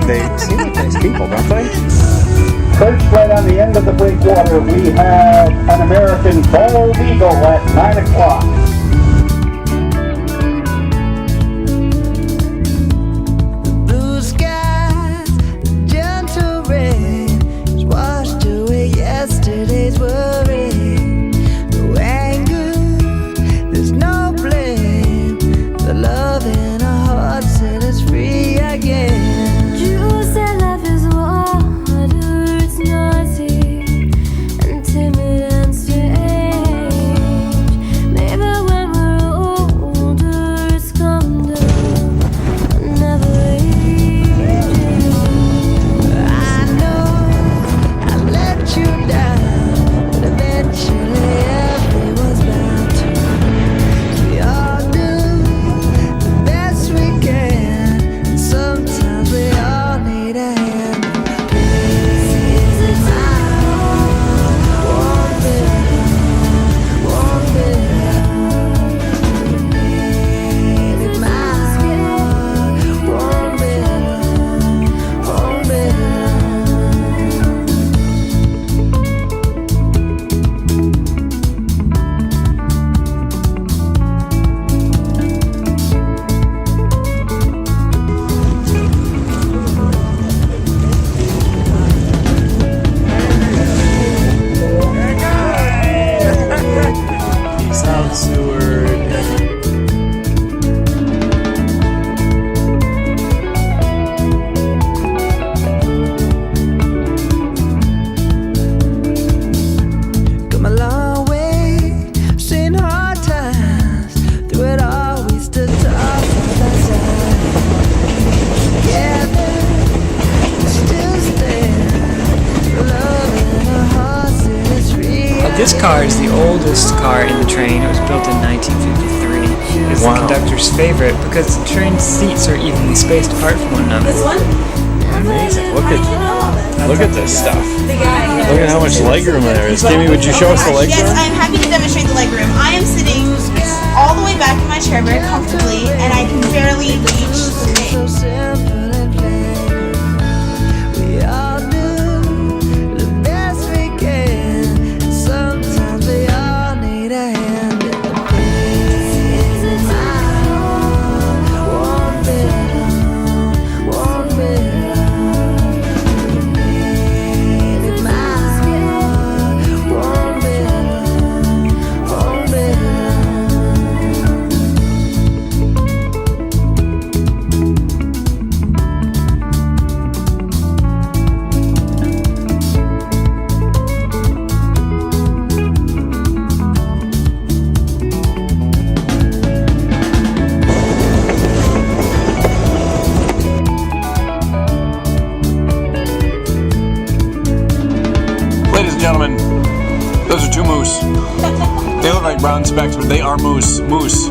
They seem like nice people, don't they? First right on the end of the breakwater, we have an American bald eagle at 9 o'clock. Blue skies, gentle rain has washed away yesterday's worry. No anger, there's no blame. The love in our hearts set us free again. You said love is water, it's naughty and timid and strange. Maybe when we're older, it's calmed down and never aging. I know I let you down, but eventually everyone's bound to. We all do the best we can, and sometimes we all need a hand. South Seward. Come a long way, seen hard times. Through it all, we stood tall side by side. Together, we still stand. Love in our hearts set us free. This car is the oldest car in the train. It was built in 1953. It's Wow. the conductor's favorite because the train seats are evenly spaced apart from one another. Amazing. Look at this stuff. Look at how much legroom there is. Jamie, would you show us the legroom? Yes, I'm happy to demonstrate the legroom. I am sitting all the way back in my chair very comfortably, and I can barely reach the So thing. simple and plain. We all do the best we can. Sometimes we all need a hand in the pain. My heart won't be long, won't be long. My heart won't be long, won't be long. Ladies and gentlemen, those are two moose. They look like brown specks, but they are moose. Moose.